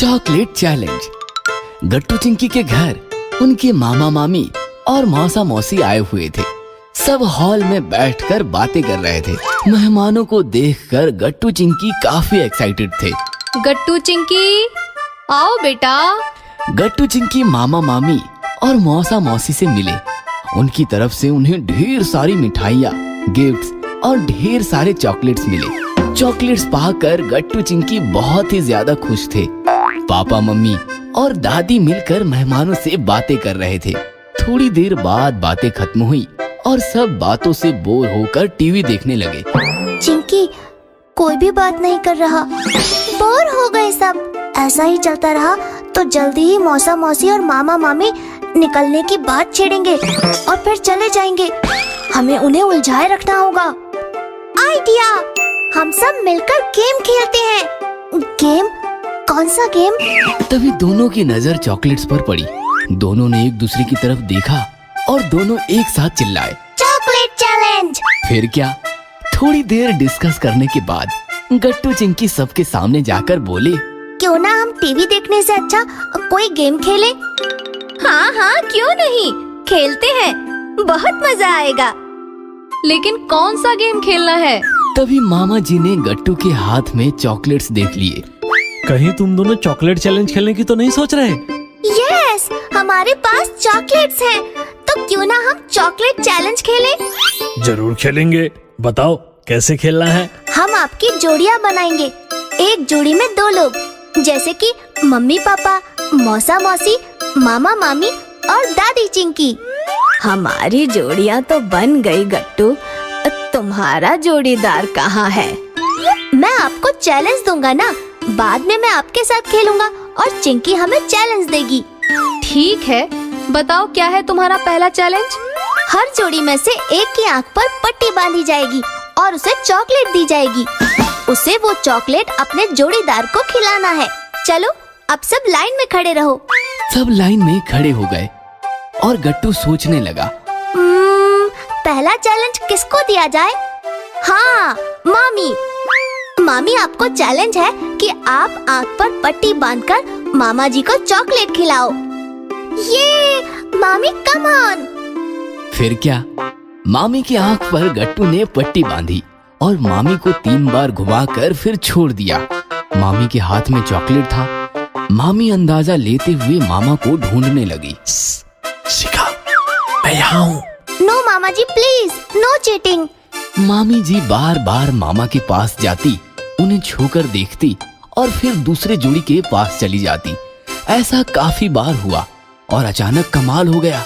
Chocolate challenge. गट्टू चिंकी के घर उनके मामा मामी और मौसा मौसी आए हुए थे। सब हॉल में बैठकर बातें कर रहे थे। मेहमानों को देखकर गट्टू चिंकी काफी एक्साइटेड थे। गट्टू चिंकी आओ बेटा। गट्टू चिंकी मामा मामी और मौसा मौसी से मिले। उनकी तरफ से उन्हें ढेर सारी मिठाइयाँ, गिफ्ट्स और ढेर सारे चॉकलेट्स मिले। चॉकलेट्स पाकर गट्टू चिंकी बहुत ही ज्यादा खुश थे। पापा मम्मी और दादी मिलकर मेहमानों से बातें कर रहे थे। थोड़ी देर बाद बातें खत्म हुई और सब बातों से बोर होकर टीवी देखने लगे। चिंकी कोई भी बात नहीं कर रहा, बोर हो गए सब। ऐसा ही चलता रहा तो जल्दी ही मौसा मौसी और मामा मामी निकलने की बात छेड़ेंगे और फिर चले जाएंगे। हमें उन्हें उलझाए रखना होगा। आइडिया, हम सब मिलकर गेम खेलते हैं। गेम? कौन सा गेम? तभी दोनों की नजर चॉकलेट्स पर पड़ी। दोनों ने एक दूसरे की तरफ देखा और दोनों एक साथ चिल्लाए, चॉकलेट चैलेंज। फिर क्या, थोड़ी देर डिस्कस करने के बाद गट्टू चिंकी सबके सामने जाकर बोले, क्यों ना हम टीवी देखने से अच्छा कोई गेम खेले? हाँ हाँ क्यों नहीं, खेलते हैं, बहुत मजा आएगा। लेकिन कौन सा गेम खेलना है? तभी मामा जी ने गट्टू के हाथ में चॉकलेट्स देख लिए। कहीं तुम दोनों चॉकलेट चैलेंज खेलने की तो नहीं सोच रहे? यस, हमारे पास चॉकलेट्स हैं, तो क्यों ना हम चॉकलेट चैलेंज खेलें? जरूर खेलेंगे, बताओ कैसे खेलना है? हम आपकी जोड़ियाँ बनाएंगे। एक जोड़ी में 2 लोग, जैसे कि मम्मी पापा, मौसा मौसी, मामा मामी और दादी चिंकी। हमारी जोड़ियाँ तो बन गई गट्टू, तुम्हारा जोड़ीदार कहाँ है? मैं आपको चैलेंज दूंगा ना, बाद में मैं आपके साथ खेलूंगा और चिंकी हमें चैलेंज देगी। ठीक है, बताओ क्या है तुम्हारा पहला चैलेंज? हर जोड़ी में से एक की आंख पर पट्टी बांधी जाएगी और उसे चॉकलेट दी जाएगी। उसे वो चॉकलेट अपने जोड़ीदार को खिलाना है। चलो अब सब लाइन में खड़े रहो। सब लाइन में खड़े हो गए और गट्टू सोचने लगा, पहला चैलेंज किसको दिया जाए? हाँ, मामी। मामी, आपको चैलेंज है कि आप आंख पर पट्टी बांधकर मामा जी को चॉकलेट खिलाओ। ये मामी, कम ऑन। फिर क्या, मामी की आंख पर गट्टू ने पट्टी बांधी और मामी को 3 बार घुमाकर फिर छोड़ दिया। मामी के हाथ में चॉकलेट था। मामी अंदाजा लेते हुए मामा को ढूंढने लगी। शिखा, मैं यहाँ हूँ। नो मामा जी, प्लीज, नो चीटिंग। मामी जी बार बार मामा के पास जाती, उन्हें छूकर देखती और फिर दूसरे जोड़ी के पास चली जाती। ऐसा काफी बार हुआ और अचानक कमाल हो गया।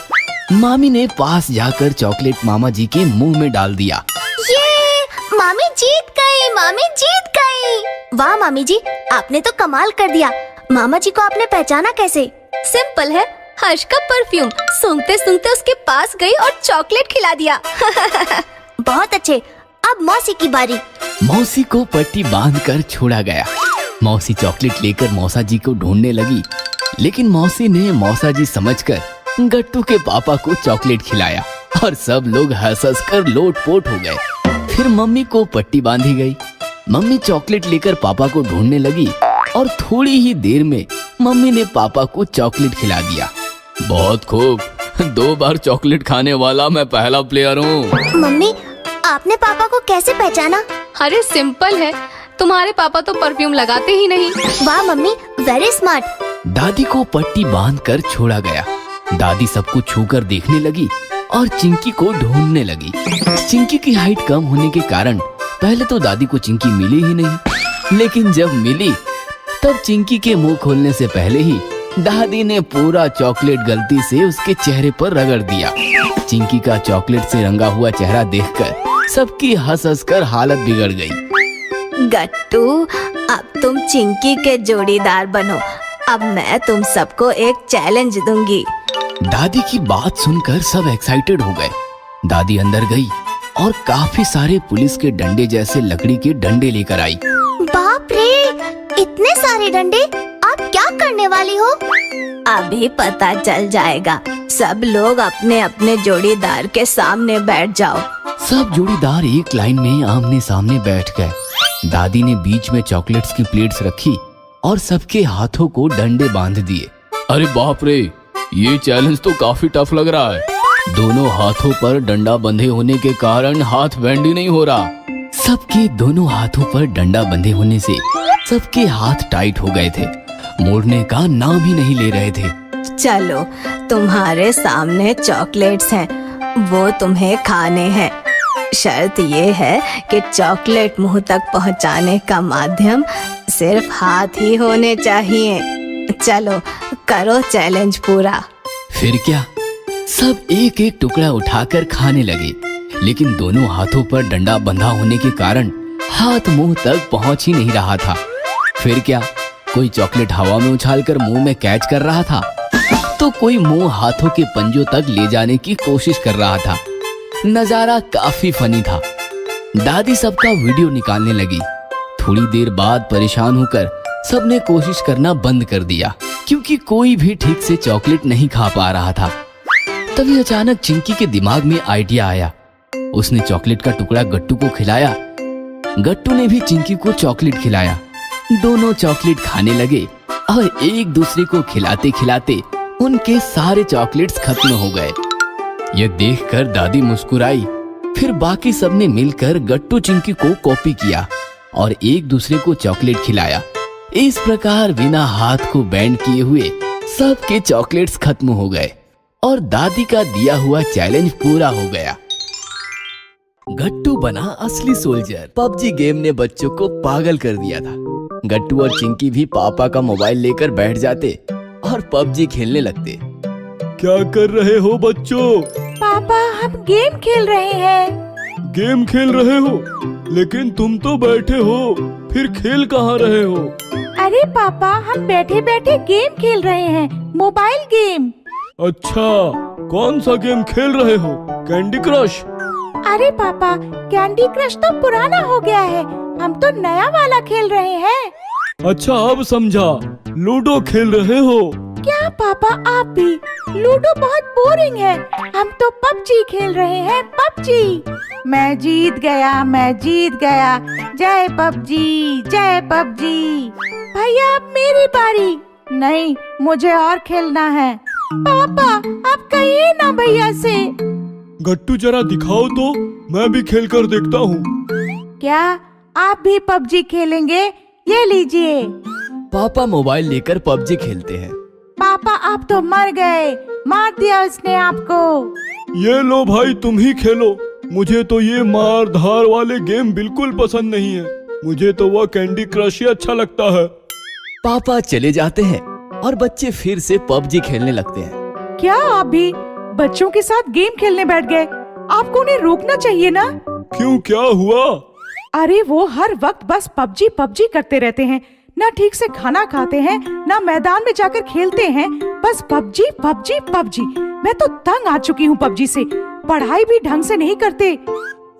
मामी ने पास जाकर चॉकलेट मामा जी के मुंह में डाल दिया। ये मामी जीत गई, मामी जीत गई। वाह मामी जी, आपने तो कमाल कर दिया। मामा जी को आपने पहचाना कैसे? सिंपल है, हर्ष का परफ्यूम सूंघते सूंघते उसके पास गई और चॉकलेट खिला दिया। बहुत अच्छे, अब मौसी की बारी। मौसी को पट्टी बांधकर छोड़ा गया। मौसी चॉकलेट लेकर मौसा जी को ढूंढने लगी, लेकिन मौसी ने मौसा जी समझकर गट्टू के पापा को चॉकलेट खिलाया और सब लोग हंस हंस कर लोटपोट हो गए। फिर मम्मी को पट्टी बांधी गई। मम्मी चॉकलेट लेकर पापा को ढूंढने लगी और थोड़ी ही देर में मम्मी ने पापा को चॉकलेट खिला दिया। बहुत खूब, 2 बार चॉकलेट खाने वाला मैं पहला प्लेयर हूँ। मम्मी, आपने पापा को कैसे पहचाना? अरे सिंपल है, तुम्हारे पापा तो परफ्यूम लगाते ही नहीं। वाह मम्मी, वेरी स्मार्ट। दादी को पट्टी बांधकर छोड़ा गया। दादी सबको छूकर देखने लगी और चिंकी को ढूंढने लगी। चिंकी की हाइट कम होने के कारण पहले तो दादी को चिंकी मिली ही नहीं, लेकिन जब मिली तब चिंकी के मुंह खोलने से पहले ही दादी ने पूरा चॉकलेट गलती से उसके चेहरे पर रगड़ दिया। चिंकी का चॉकलेट से रंगा हुआ चेहरा देखकर सबकी हंस हंस कर हालत बिगड़ गई। गट्टू, अब तुम चिंकी के जोड़ीदार बनो। अब मैं तुम सबको एक चैलेंज दूंगी। दादी की बात सुनकर सब एक्साइटेड हो गए। दादी अंदर गई और काफी सारे पुलिस के डंडे जैसे लकड़ी के डंडे लेकर आई। बाप रे, इतने सारे डंडे! आप क्या करने वाली हो? अभी पता चल जाएगा। सब लोग अपने अपने जोड़ीदार के सामने बैठ जाओ। सब जोड़ीदार एक लाइन में आमने सामने बैठ गए। दादी ने बीच में चॉकलेट्स की प्लेट्स रखी और सबके हाथों को डंडे बांध दिए। अरे बाप रे, ये चैलेंज तो काफी टफ लग रहा है। दोनों हाथों पर डंडा बंधे होने के कारण हाथ बेंड ही नहीं हो रहा। सबके दोनों हाथों पर डंडा बंधे होने से सबके हाथ टाइट हो गए थे, मोड़ने का नाम ही नहीं ले रहे थे। चलो, तुम्हारे सामने चॉकलेट्स हैं, वो तुम्हें खाने हैं। शर्त ये है कि चॉकलेट मुंह तक पहुंचाने का माध्यम सिर्फ हाथ ही होने चाहिए। चलो, करो चैलेंज पूरा। फिर क्या, सब एक एक टुकड़ा उठाकर खाने लगे, लेकिन दोनों हाथों पर डंडा बंधा होने के कारण हाथ मुंह तक पहुंच ही नहीं रहा था। फिर क्या, कोई चॉकलेट हवा में उछालकर मुंह में कैच कर रहा था, तो कोई मुंह हाथों के पंजों तक ले जाने की कोशिश कर रहा था। नजारा काफी फनी था। दादी सबका वीडियो निकालने लगी। थोड़ी देर बाद परेशान होकर सबने कोशिश करना बंद कर दिया, क्योंकि कोई भी ठीक से चॉकलेट नहीं खा पा रहा था। तभी अचानक चिंकी के दिमाग में आइडिया आया। उसने चॉकलेट का टुकड़ा गट्टू को खिलाया। गट्टू ने भी चिंकी को चॉकलेट खिलाया। दोनों चॉकलेट खाने लगे और एक दूसरे को खिलाते खिलाते उनके सारे चॉकलेट्स खत्म हो गए। यह देखकर दादी मुस्कुराई। फिर बाकी सबने मिलकर गट्टू चिंकी को कॉपी किया और एक दूसरे को चॉकलेट खिलाया। इस प्रकार बिना हाथ को बैंड किए हुए सबके चॉकलेट्स खत्म हो गए और दादी का दिया हुआ चैलेंज पूरा हो गया। गट्टू बना असली सोल्जर। पबजी गेम ने बच्चों को पागल कर दिया था। गट्टू और चिंकी भी पापा का मोबाइल लेकर बैठ जाते और पबजी खेलने लगते। क्या कर रहे हो बच्चों? पापा, हम गेम खेल रहे हैं। गेम खेल रहे हो? लेकिन तुम तो बैठे हो, फिर खेल कहाँ रहे हो? अरे पापा, हम बैठे बैठे गेम खेल रहे हैं, मोबाइल गेम। अच्छा, कौन सा गेम खेल रहे हो? Candy crush? अरे पापा, कैंडी क्रश तो पुराना हो गया है, हम तो नया वाला खेल रहे हैं। अच्छा, अब समझा, लूडो खेल रहे हो? क्या पापा, आप भी? लूडो बहुत बोरिंग है, हम तो पबजी खेल रहे हैं, पबजी। मैं जीत गया, मैं जीत गया। जय पबजी, जय पबजी। भैया, अब मेरी बारी। नहीं, मुझे और खेलना है। पापा, आप कहिए ना भैया से। गट्टू, जरा दिखाओ तो, मैं भी खेल कर देखता हूँ। क्या आप भी पबजी खेलेंगे? ये लीजिए। पापा मोबाइल लेकर पबजी खेलते हैं। पापा, आप तो मर गए, मार दिया उसने आपको। ये लो भाई, तुम ही खेलो। मुझे तो ये मार धार वाले गेम बिल्कुल पसंद नहीं है। मुझे तो वह कैंडी क्रश ही अच्छा लगता है। पापा चले जाते हैं और बच्चे फिर से पबजी खेलने लगते हैं। क्या आप भी बच्चों के साथ गेम खेलने बैठ गए? आपको उन्हें रोकना चाहिए ना। क्यों, क्या हुआ? अरे वो हर वक्त बस पबजी पबजी करते रहते हैं, ना ठीक से खाना खाते हैं, ना मैदान में जाकर खेलते हैं, बस पबजी पबजी पबजी। मैं तो तंग आ चुकी हूँ पबजी से। पढ़ाई भी ढंग से नहीं करते।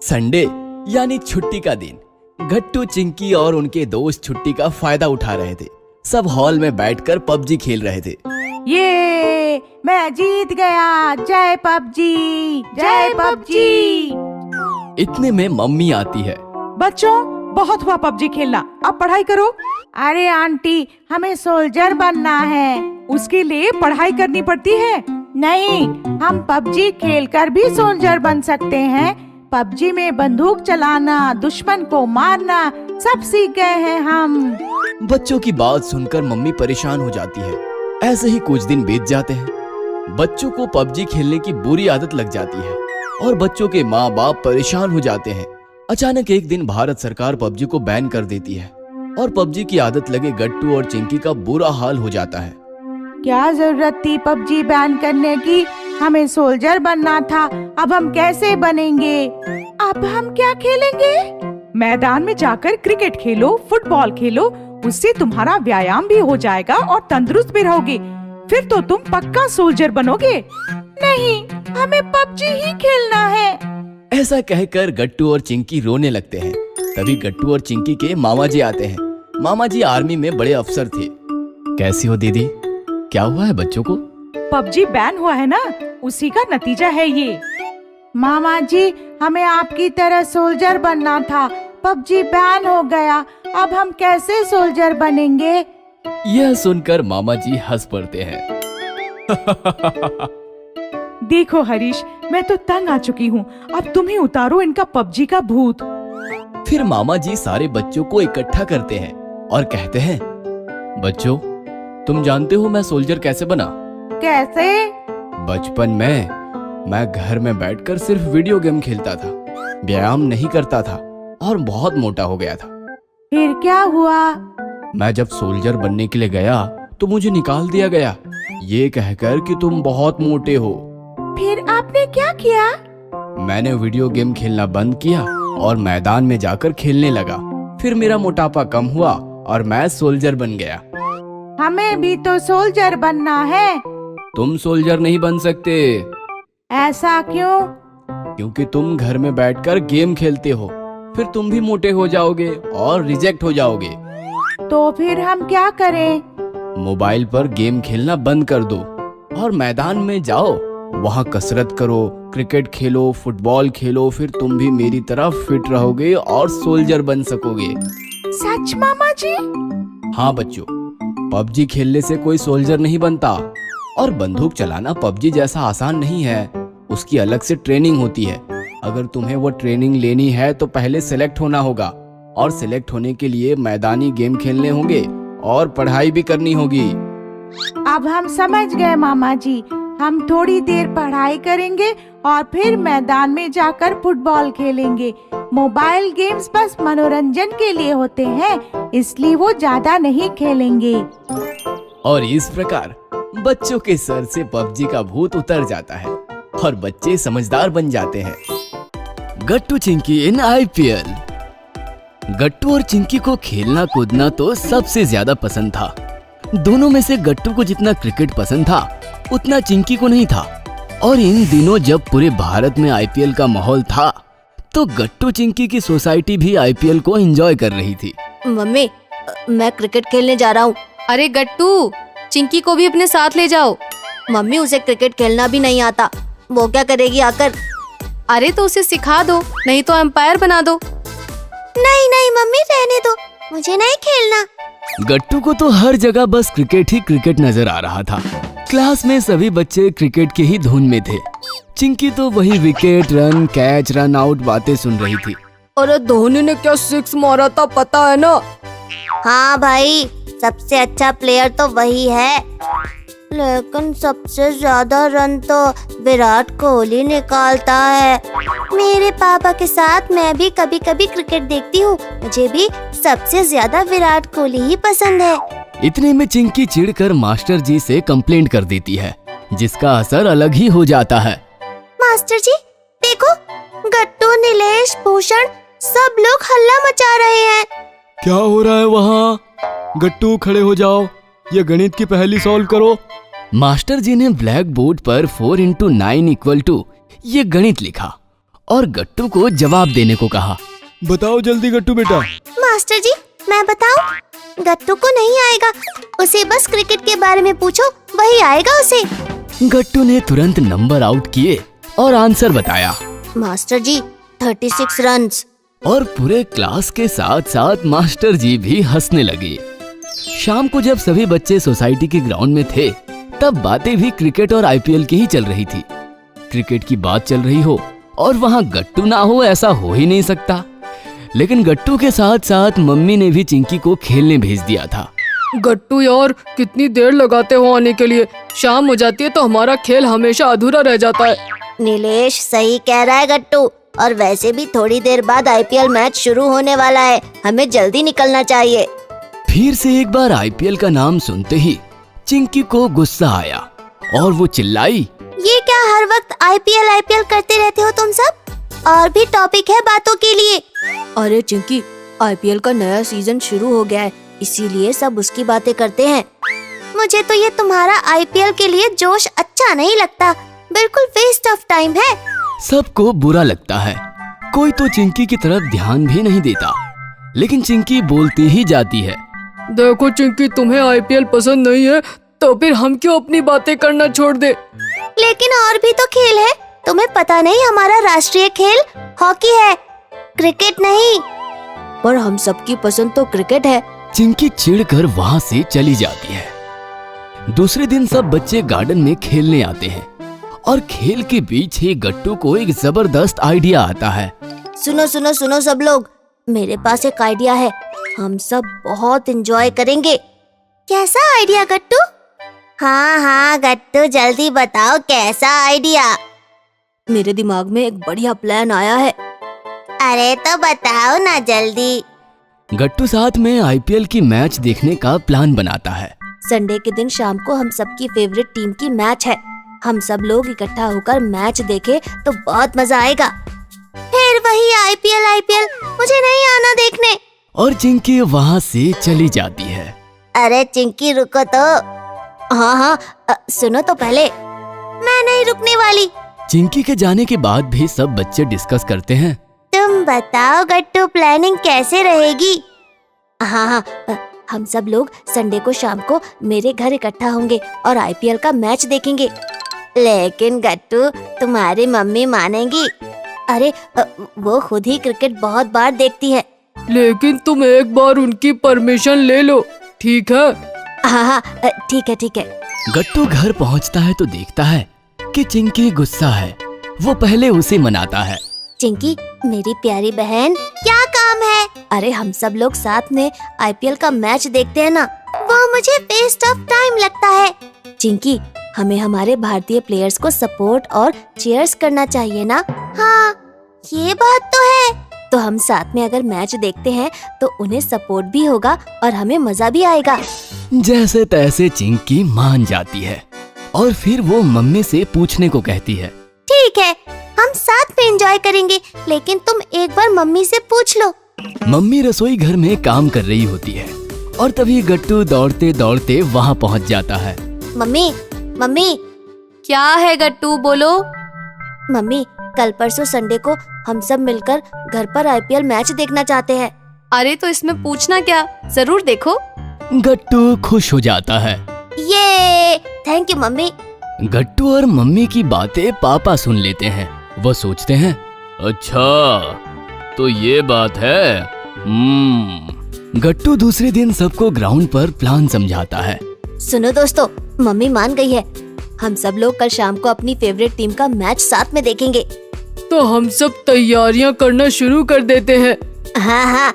संडे यानी छुट्टी का दिन, गट्टू, चिंकी और उनके दोस्त छुट्टी का फायदा उठा रहे थे। सब हॉल में बैठकर पबजी खेल रहे थे। ये मैं जीत गया, जय पबजी, जय पबजी। इतने में मम्मी आती है। बच्चों, बहुत हुआ पबजी खेलना, अब पढ़ाई करो। अरे आंटी, हमें सोल्जर बनना है। उसके लिए पढ़ाई करनी पड़ती है। नहीं, हम पबजी खेलकर भी सोल्जर बन सकते हैं। पबजी में बंदूक चलाना, दुश्मन को मारना सब सीख गए हैं हम। बच्चों की बात सुनकर मम्मी परेशान हो जाती है। ऐसे ही कुछ दिन बीत जाते हैं। बच्चों को पबजी खेलने की बुरी आदत लग जाती है और बच्चों के माँ बाप परेशान हो जाते हैं। अचानक एक दिन भारत सरकार पबजी को बैन कर देती है और पबजी की आदत लगे गट्टू और चिंकी का बुरा हाल हो जाता है। क्या जरूरत थी पबजी बैन करने की? हमें सोल्जर बनना था। अब हम कैसे बनेंगे? अब हम क्या खेलेंगे? मैदान में जाकर क्रिकेट खेलो, फुटबॉल खेलो, उससे तुम्हारा व्यायाम भी हो जाएगा और तंदुरुस्त भी रहोगे। फिर तो तुम पक्का सोल्जर बनोगे। नहीं, हमें पबजी ही खेलना है। ऐसा कहकर गट्टू और चिंकी रोने लगते हैं। तभी गट्टू और चिंकी के मामा जी आते हैं। मामा जी आर्मी में बड़े अफसर थे। कैसी हो दीदी? क्या हुआ है बच्चों को? पबजी बैन हुआ है ना, उसी का नतीजा है ये। मामा जी, हमें आपकी तरह सोल्जर बनना था, पबजी बैन हो गया। अब हम कैसे सोल्जर बनेंगे? यह सुनकर मामा जी हंस पड़ते हैं। देखो हरीश, मैं तो तंग आ चुकी हूँ। अब तुम ही उतारो इनका पबजी का भूत। फिर मामा जी सारे बच्चों को इकट्ठा करते हैं और कहते हैं, बच्चों, तुम जानते हो मैं सोल्जर कैसे बना? कैसे? बचपन में मैं घर में बैठकर सिर्फ वीडियो गेम खेलता था, व्यायाम नहीं करता था और बहुत मोटा हो गया था। फिर क्या हुआ? मैं जब सोल्जर बनने के लिए गया तो मुझे निकाल दिया गया, ये कहकर कि तुम बहुत मोटे हो। फिर आपने क्या किया? मैंने वीडियो गेम खेलना बंद किया और मैदान में जाकर खेलने लगा। फिर मेरा मोटापा कम हुआ और मैं सोल्जर बन गया। हमें भी तो सोल्जर बनना है। तुम सोल्जर नहीं बन सकते। ऐसा क्यों? क्योंकि तुम घर में बैठकर गेम खेलते हो, फिर तुम भी मोटे हो जाओगे और रिजेक्ट हो जाओगे। तो फिर हम क्या करें? मोबाइल पर गेम खेलना बंद कर दो और मैदान में जाओ, वहाँ कसरत करो, क्रिकेट खेलो, फुटबॉल खेलो, फिर तुम भी मेरी तरह फिट रहोगे और सोल्जर बन सकोगे। सच मामा जी? हाँ बच्चों, पबजी खेलने से कोई सोल्जर नहीं बनता और बंदूक चलाना पबजी जैसा आसान नहीं है। उसकी अलग से ट्रेनिंग होती है। अगर तुम्हें वो ट्रेनिंग लेनी है तो पहले सिलेक्ट होना होगा और सिलेक्ट होने के लिए मैदानी गेम खेलने होंगे और पढ़ाई भी करनी होगी। अब हम समझ गए मामा जी। हम थोड़ी देर पढ़ाई करेंगे और फिर मैदान में जाकर फुटबॉल खेलेंगे। मोबाइल गेम्स बस मनोरंजन के लिए होते हैं, इसलिए वो ज्यादा नहीं खेलेंगे। और इस प्रकार बच्चों के सर से पबजी का भूत उतर जाता है और बच्चे समझदार बन जाते हैं। गट्टू चिंकी इन आईपीएल। गट्टू और चिंकी को खेलना कूदना तो सबसे ज्यादा पसंद था। दोनों में से गट्टू को जितना क्रिकेट पसंद था उतना चिंकी को नहीं था। और इन दिनों जब पूरे भारत में आईपीएल का माहौल था तो गट्टू चिंकी की सोसाइटी भी आईपीएल को एंजॉय कर रही थी। मम्मी, मैं क्रिकेट खेलने जा रहा हूँ। अरे गट्टू, चिंकी को भी अपने साथ ले जाओ। मम्मी, उसे क्रिकेट खेलना भी नहीं आता, वो क्या करेगी आकर? अरे तो उसे सिखा दो, नहीं तो एम्पायर बना दो। नहीं नहीं मम्मी, रहने दो, मुझे नहीं खेलना। गट्टू को तो हर जगह बस क्रिकेट ही क्रिकेट नजर आ रहा था। क्लास में सभी बच्चे क्रिकेट की ही धुन में थे। चिंकी तो वही wicket, run, catch, run out बातें सुन रही थी। अरे धोनी ने क्या सिक्स मारा था पता है ना? हाँ भाई, सबसे अच्छा प्लेयर तो वही है, लेकिन सबसे ज्यादा रन तो विराट कोहली निकालता है। मेरे पापा के साथ मैं भी कभी कभी क्रिकेट देखती हूँ, मुझे भी सबसे ज्यादा विराट कोहली ही पसंद है। इतने में चिंकी चिढ़कर मास्टर जी से कंप्लेंट कर देती है, जिसका असर अलग ही हो जाता है। मास्टर जी देखो, गट्टू, नीलेश, भूषण सब लोग हल्ला मचा रहे हैं। क्या हो रहा है वहाँ? गट्टू, खड़े हो जाओ, ये गणित की पहेली सॉल्व करो। मास्टर जी ने ब्लैक बोर्ड पर 4 × 9 = ये गणित लिखा और गट्टू को जवाब देने को कहा। बताओ जल्दी गट्टू बेटा। मास्टर जी मैं बताऊं? गट्टू को नहीं आएगा, उसे बस क्रिकेट के बारे में पूछो, वही आएगा उसे। गट्टू ने तुरंत नंबर आउट किए और आंसर बताया। मास्टर जी 36 रन्स। और पूरे क्लास के साथ साथ मास्टर जी भी हंसने लगे। शाम को जब सभी बच्चे सोसाइटी के ग्राउंड में थे तब बातें भी क्रिकेट और आईपीएल की ही चल रही थी। क्रिकेट की बात चल रही हो और वहाँ गट्टू ना हो ऐसा हो ही नहीं सकता। लेकिन गट्टू के साथ साथ मम्मी ने भी चिंकी को खेलने भेज दिया था। गट्टू यार, कितनी देर लगाते हो आने के लिए? शाम हो जाती है तो हमारा खेल हमेशा अधूरा रह जाता है। नीलेश सही कह रहा है गट्टू, और वैसे भी थोड़ी देर बाद आईपीएल मैच शुरू होने वाला है, हमें जल्दी निकलना चाहिए। फिर से एक बार आईपीएल का नाम सुनते ही चिंकी को गुस्सा आया और वो चिल्लाई, ये क्या हर वक्त आईपीएल करते रहते हो तुम सब? और भी टॉपिक है बातों के लिए। अरे चिंकी, आईपीएल का नया सीजन शुरू हो गया है, इसीलिए सब उसकी बातें करते हैं। मुझे तो ये तुम्हारा आईपीएल के लिए जोश अच्छा नहीं लगता, बिल्कुल वेस्ट ऑफ टाइम है। सबको बुरा लगता है, कोई तो चिंकी की तरफ ध्यान भी नहीं देता, लेकिन चिंकी बोलती ही जाती है। देखो चिंकी, तुम्हें आईपीएल पसंद नहीं है तो फिर हम क्यों अपनी बातें करना छोड़ दे? लेकिन और भी तो खेल है, तुम्हें पता नहीं हमारा राष्ट्रीय खेल हॉकी है, क्रिकेट नहीं। पर हम सबकी पसंद तो क्रिकेट है, चिंकी चिढ़कर वहां से चली जाती है। दूसरे दिन सब बच्चे गार्डन में खेलने आते हैं और खेल के बीच ही गट्टू को एक जबरदस्त आइडिया आता है। सुनो सुनो सुनो सब लोग, मेरे पास एक आइडिया है। हम सब बहुत एंजॉय करेंगे। कैसा आइडिया गट्टू? हाँ हाँ गट्टू, जल्दी बताओ कैसा आइडिया। मेरे दिमाग में एक बढ़िया प्लान आया है। अरे तो बताओ ना जल्दी। गट्टू साथ में आईपीएल की मैच देखने का प्लान बनाता है। संडे के दिन शाम को हम सबकी फेवरेट टीम की मैच है। हम सब लोग इकट्ठा होकर मैच देखे तो बहुत मजा आएगा। फिर वही आईपीएल, मुझे नहीं आना देखने। और चिंकी वहाँ से चली जाती है। अरे चिंकी रुको तो। हाँ, सुनो तो पहले, मैं नहीं रुकने वाली। चिंकी के जाने के बाद भी सब बच्चे डिस्कस करते हैं। तुम बताओ गट्टू, प्लानिंग कैसे रहेगी? हाँ, हम सब लोग संडे को शाम को मेरे घर इकट्ठा होंगे और आईपीएल का मैच देखेंगे। लेकिन गट्टू, तुम्हारी मम्मी मानेगी? अरे वो खुद ही क्रिकेट बहुत बार देखती है। लेकिन तुम एक बार उनकी परमिशन ले लो, ठीक है? हाँ, ठीक है। गट्टू घर पहुंचता है तो देखता है कि चिंकी गुस्सा है। वो पहले उसे मनाता है। चिंकी मेरी प्यारी बहन, क्या काम है? अरे हम सब लोग साथ में आईपीएल का मैच देखते हैं ना, वो मुझे वेस्ट ऑफ टाइम लगता है। चिंकी, हमें हमारे भारतीय प्लेयर्स को सपोर्ट और चीयर्स करना चाहिए ना? हाँ, ये बात तो है। तो हम साथ में अगर मैच देखते हैं तो उन्हें सपोर्ट भी होगा और हमें मजा भी आएगा। जैसे तैसे चिंकी मान जाती है और फिर वो मम्मी से पूछने को कहती है। ठीक है, हम साथ में एंजॉय करेंगे, लेकिन तुम एक बार मम्मी से पूछ लो। मम्मी रसोई घर में काम कर रही होती है और तभी गट्टू दौड़ते दौड़ते वहाँ पहुँच जाता है। मम्मी, क्या है गट्टू, बोलो। मम्मी, कल परसों संडे को हम सब मिलकर घर पर आईपीएल मैच देखना चाहते हैं। अरे तो इसमें पूछना क्या, जरूर देखो। गट्टू खुश हो जाता है। ये थैंक यू मम्मी। गट्टू और मम्मी की बातें पापा सुन लेते हैं। वो सोचते हैं, अच्छा तो ये बात है। गट्टू दूसरे दिन सबको ग्राउंड पर प्लान समझाता है। सुनो दोस्तों, मम्मी मान गई है। हम सब लोग कल शाम को अपनी फेवरेट टीम का मैच साथ में देखेंगे। तो हम सब तैयारियां करना शुरू कर देते हैं। हाँ,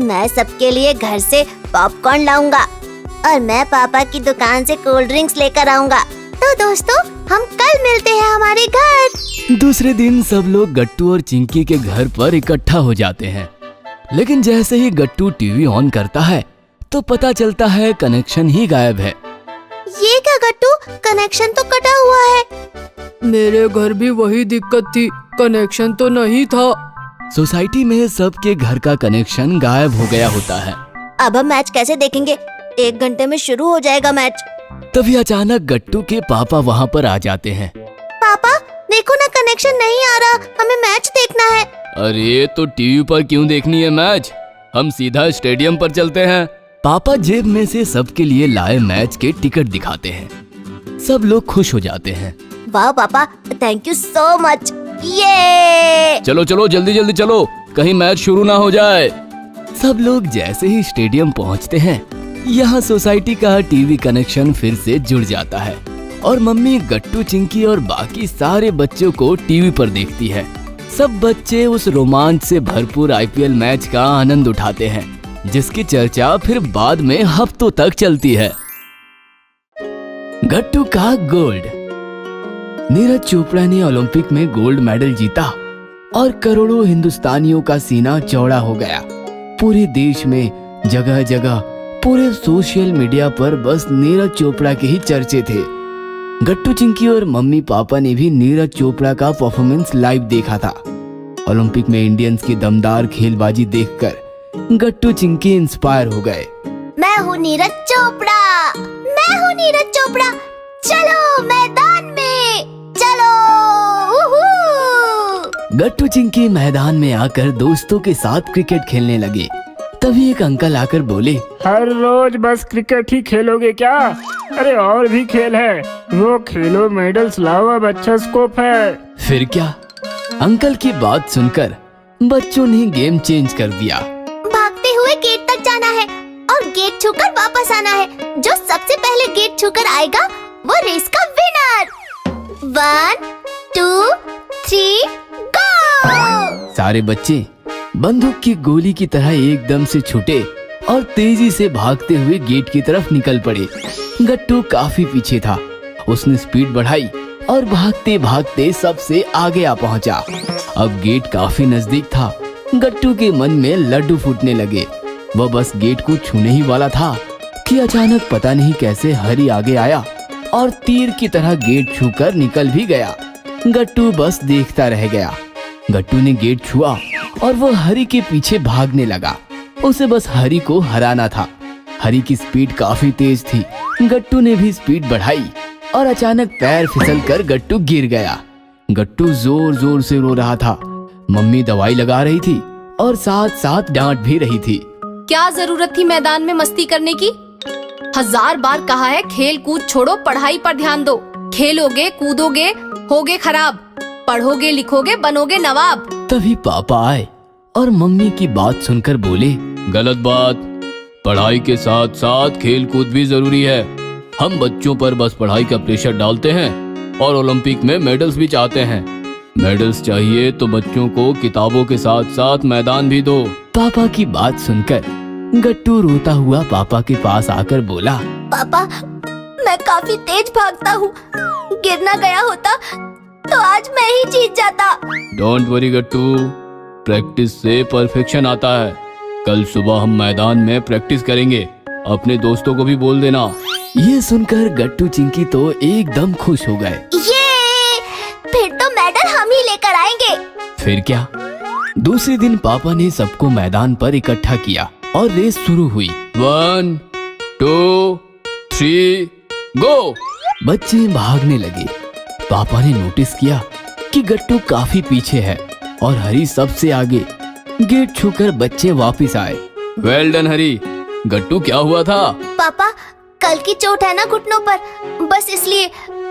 मैं सबके लिए घर से पॉपकॉर्न लाऊंगा और मैं पापा की दुकान से कोल्ड ड्रिंक्स लेकर आऊंगा। तो दोस्तों, हम कल मिलते हैं हमारे घर। दूसरे दिन सब लोग गट्टू और चिंकी के घर पर इकट्ठा हो जाते हैं। लेकिन जैसे ही गट्टू टीवी ऑन करता है तो पता चलता है कनेक्शन ही गायब है। ये क्या गट्टू, कनेक्शन तो कटा हुआ है। मेरे घर भी वही दिक्कत थी, कनेक्शन तो नहीं था। सोसाइटी में सबके घर का कनेक्शन गायब हो गया होता है। अब हम मैच कैसे देखेंगे? 1 घंटे में शुरू हो जाएगा मैच। तभी अचानक गट्टू के पापा वहाँ पर आ जाते हैं। पापा देखो ना, कनेक्शन नहीं आ रहा, हमें मैच देखना है। अरे तो टीवी पर क्यों देखनी है मैच, हम सीधा स्टेडियम पर चलते हैं। पापा जेब में से सबके लिए लाए मैच के टिकट दिखाते हैं। सब लोग खुश हो जाते हैं। वाह पापा, थैंक यू सो मच। ये चलो चलो जल्दी चलो, कहीं मैच शुरू ना हो जाए। सब लोग जैसे ही स्टेडियम पहुंचते हैं, यहाँ सोसाइटी का टीवी कनेक्शन फिर से जुड़ जाता है और मम्मी गट्टू, चिंकी और बाकी सारे बच्चों को टीवी पर देखती है। सब बच्चे उस रोमांच से भरपूर आईपीएल मैच का आनंद उठाते हैं, जिसकी चर्चा फिर बाद में हफ्तों तक चलती है। गट्टू का गोल्ड। नीरज चोपड़ा ने ओलंपिक में गोल्ड मेडल जीता और करोड़ों हिंदुस्तानियों का सीना चौड़ा हो गया। पूरे देश में जगह जगह, पूरे सोशल मीडिया पर बस नीरज चोपड़ा के ही चर्चे थे। गट्टू, चिंकी और मम्मी पापा ने भी नीरज चोपड़ा का परफॉर्मेंस लाइव देखा था। ओलंपिक में इंडियंस की दमदार खेलबाजी देखकर गट्टू, चिंकी इंस्पायर हो गए। मैं हूँ नीरज चोपड़ा, चलो मैदान में चलो। गट्टू, चिंकी मैदान में आकर दोस्तों के साथ क्रिकेट खेलने लगे। तभी एक अंकल आकर बोले, हर रोज बस क्रिकेट ही खेलोगे क्या? अरे और भी खेल है, वो खेलो, मेडल्स लाओ, अब अच्छा स्कोप है। फिर क्या? अंकल की बात सुनकर बच्चों ने गेम चेंज कर दिया। भागते हुए गेट तक जाना है और छूकर वापस आना है। जो सबसे पहले गेट छूकर आएगा वो रेस का विनर। 1 2 3 गो। सारे बच्चे बंदूक की गोली की तरह एकदम से छूटे और तेजी से भागते हुए गेट की तरफ निकल पड़े। गट्टू काफी पीछे था। उसने स्पीड बढ़ाई और भागते भागते सबसे आगे आ पहुंचा। अब गेट काफी नजदीक था। गट्टू के मन में लड्डू फूटने लगे। वह बस गेट को छूने ही वाला था कि अचानक पता नहीं कैसे हरी आगे आया और तीर की तरह गेट छूकर निकल भी गया। गट्टू बस देखता रह गया। गट्टू ने गेट छुआ और वो हरी के पीछे भागने लगा। उसे बस हरी को हराना था। हरी की स्पीड काफी तेज थी। गट्टू ने भी स्पीड बढ़ाई और अचानक पैर फिसलकर गट्टू गिर गया। गट्टू जोर जोर से रो रहा था। मम्मी दवाई लगा रही थी और साथ साथ डांट भी रही थी। क्या जरूरत थी मैदान में मस्ती करने की? 1000 बार कहा है खेल कूद छोड़ो, पढ़ाई पर ध्यान दो। खेलोगे कूदोगे होगे खराब, पढ़ोगे लिखोगे बनोगे नवाब। तभी पापा आए और मम्मी की बात सुनकर बोले, गलत बात। पढ़ाई के साथ साथ खेल कूद भी जरूरी है। हम बच्चों पर बस पढ़ाई का प्रेशर डालते हैं और ओलंपिक में मेडल्स भी चाहते हैं। मेडल्स चाहिए तो बच्चों को किताबों के साथ साथ मैदान भी दो। पापा की बात सुनकर गट्टू रोता हुआ पापा के पास आकर बोला, पापा मैं काफी तेज भागता हूँ, गिरना गया होता तो आज मैं ही जीत जाता। डोंट वरी गट्टू, प्रैक्टिस से परफेक्शन आता है। कल सुबह हम मैदान में प्रैक्टिस करेंगे। अपने दोस्तों को भी बोल देना। ये सुनकर गट्टू चिंकी तो एकदम खुश हो गए। ये फिर तो मेडल हम ही लेकर आएंगे। फिर क्या, दूसरे दिन पापा ने सबको मैदान पर इकट्ठा किया और रेस शुरू हुई। 1 2 3 गो। बच्चे भागने लगे। पापा ने नोटिस किया कि गट्टू काफी पीछे है और हरी सबसे आगे। गेट छूकर बच्चे वापस आए। वेल डन हरी। गट्टू क्या हुआ था? पापा कल की चोट है ना घुटनों पर, बस इसलिए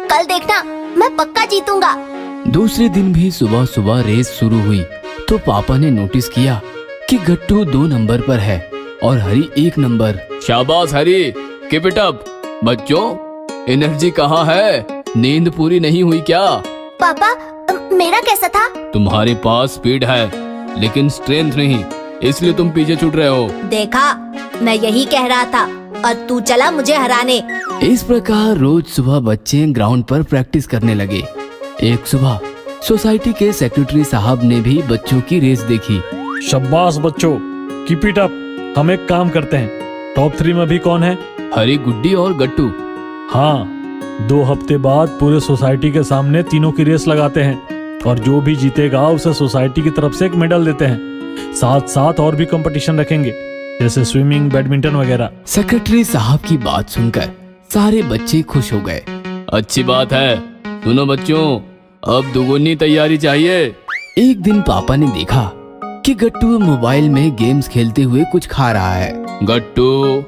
कल देखना मैं पक्का जीतूंगा। दूसरे दिन भी सुबह सुबह रेस शुरू हुई तो पापा ने नोटिस किया कि गट्टू 2 नंबर पर है और हरी 1 नंबर। शाबाश हरी, कीप इट अप। बच्चों एनर्जी कहाँ है? नींद पूरी नहीं हुई क्या? पापा मेरा कैसा था? तुम्हारे पास स्पीड है लेकिन स्ट्रेंथ नहीं, इसलिए तुम पीछे छूट रहे हो। देखा, मैं यही कह रहा था और तू चला मुझे हराने। इस प्रकार रोज सुबह बच्चे ग्राउंड पर प्रैक्टिस करने लगे। एक सुबह सोसाइटी के सेक्रेटरी साहब ने भी बच्चों की रेस देखी। शाबाश बच्चों, कीप इट अप। हम एक काम करते हैं, टॉप 3 में भी कौन है? हरी, गुड्डी और गट्टू। हाँ, 2 हफ्ते बाद पूरे सोसाइटी के सामने तीनों की रेस लगाते हैं और जो भी जीतेगा उसे सोसाइटी की तरफ से एक मेडल देते हैं। साथ साथ और भी कंपटीशन रखेंगे, जैसे स्विमिंग, बैडमिंटन वगैरह। सेक्रेटरी साहब की बात सुनकर सारे बच्चे खुश हो गए। अच्छी बात है। सुनो बच्चों, अब दुगुनी तैयारी चाहिए। एक दिन पापा ने देखा कि गट्टू मोबाइल में गेम्स खेलते हुए कुछ खा रहा है। गट्टू,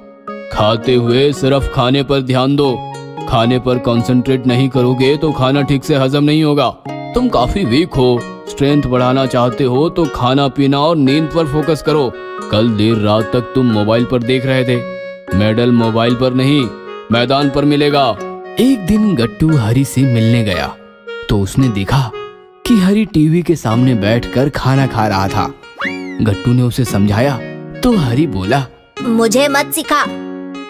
खाते हुए सिर्फ खाने पर ध्यान दो। खाने पर कंसंट्रेट नहीं करोगे तो खाना ठीक से हजम नहीं होगा। तुम काफी वीक हो, स्ट्रेंथ बढ़ाना चाहते हो तो खाना पीना और नींद पर फोकस करो। कल देर रात तक तुम मोबाइल पर देख रहे थे। मेडल मोबाइल पर नहीं, मैदान पर मिलेगा। एक दिन गट्टू हरी से मिलने गया तो उसने देखा कि हरी टीवी के सामने बैठकर खाना खा रहा था। गट्टू ने उसे समझाया तो हरी बोला, मुझे मत सिखा,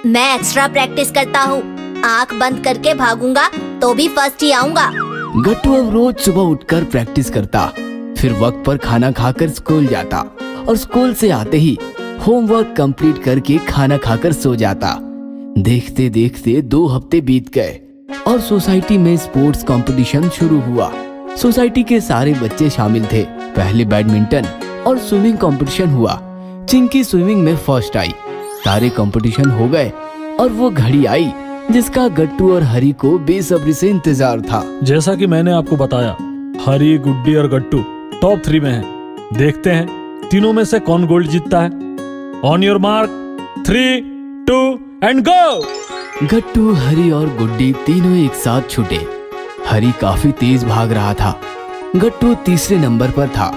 मैं एक्स्ट्रा प्रैक्टिस करता हूँ। आँख बंद करके भागूंगा तो भी फर्स्ट ही आऊंगा। गट्टू अब रोज सुबह उठकर प्रैक्टिस करता, फिर वक्त पर खाना खाकर स्कूल जाता और स्कूल से आते ही होमवर्क कंप्लीट करके खाना खाकर सो जाता। देखते देखते 2 हफ्ते बीत गए और सोसाइटी में स्पोर्ट्स कंपटीशन शुरू हुआ। सोसाइटी के सारे बच्चे शामिल थे। पहले बैडमिंटन और स्विमिंग कंपटीशन हुआ। चिंकी स्विमिंग में फर्स्ट आई। सारे कंपटीशन हो गए और वो घड़ी आई जिसका गट्टू और हरी को बेसब्री से इंतजार था। जैसा कि मैंने आपको बताया, हरी, गुड्डी और गट्टू टॉप 3 में हैं। देखते हैं तीनों में से कौन गोल्ड जीतता है। On your mark, 3 2 and go. Gattu, Hari और गुड्डी तीनों एक साथ छूटे। हरी काफी तेज भाग रहा था। गट्टू तीसरे नंबर पर था।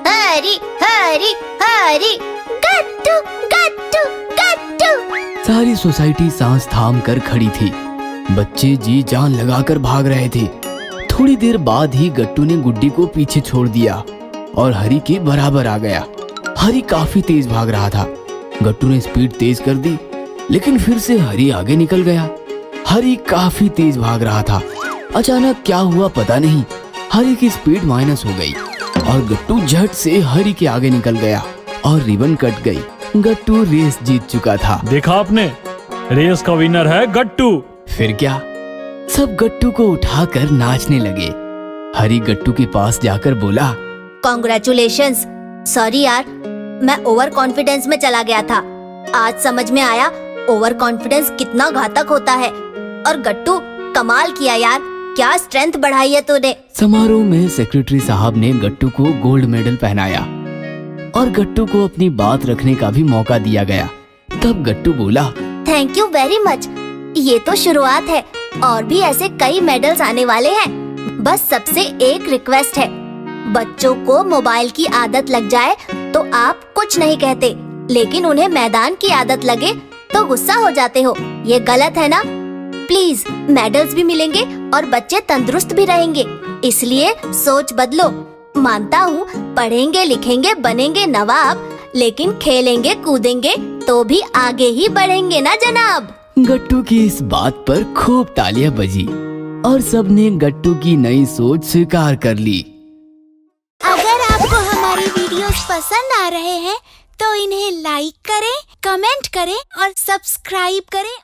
हरी हरी हरी, गट्टू गट्टू गट्टू। सारी सोसाइटी सांस थाम कर खड़ी थी। बच्चे जी जान लगाकर भाग रहे थे। थोड़ी देर बाद ही गट्टू ने गुड्डी को पीछे छोड़ दिया और हरी के बराबर आ गया। हरी काफी तेज भाग रहा था। गट्टू ने स्पीड तेज कर दी, लेकिन फिर से हरी आगे निकल गया। हरी काफी तेज भाग रहा था। अचानक क्या हुआ पता नहीं, हरी की स्पीड माइनस हो गई और गट्टू झट से हरी के आगे निकल गया और रिबन कट गई। गट्टू रेस जीत चुका था। देखा आपने, रेस का विनर है गट्टू। फिर क्या, सब गट्टू को उठाकर नाचने लगे। हरी गट्टू के पास जाकर बोला, कॉन्ग्रेचुलेशंस। सॉरी यार, मैं ओवर कॉन्फिडेंस में चला गया था। आज समझ में आया ओवर कॉन्फिडेंस कितना घातक होता है। और गट्टू, कमाल किया यार, क्या स्ट्रेंथ बढ़ाई है तूने। समारोह में सेक्रेटरी साहब ने गट्टू को गोल्ड मेडल पहनाया और गट्टू को अपनी बात रखने का भी मौका दिया गया। तब गट्टू बोला, थैंक यू वेरी मच। ये तो शुरुआत है, और भी ऐसे कई मेडल्स आने वाले हैं। बस सबसे एक रिक्वेस्ट है, बच्चों को मोबाइल की आदत लग जाए तो आप कुछ नहीं कहते, लेकिन उन्हें मैदान की आदत लगे तो गुस्सा हो जाते हो। ये गलत है ना। प्लीज, मेडल्स भी मिलेंगे और बच्चे तंदुरुस्त भी रहेंगे, इसलिए सोच बदलो। मानता हूँ पढ़ेंगे लिखेंगे बनेंगे नवाब, लेकिन खेलेंगे कूदेंगे तो भी आगे ही बढ़ेंगे ना जनाब। गट्टू की इस बात पर खूब तालियां बजी और सबने गट्टू की नई सोच स्वीकार कर ली। अगर आपको हमारी वीडियोस पसंद आ रहे हैं तो इन्हें लाइक करें, कमेंट करें और सब्सक्राइब करें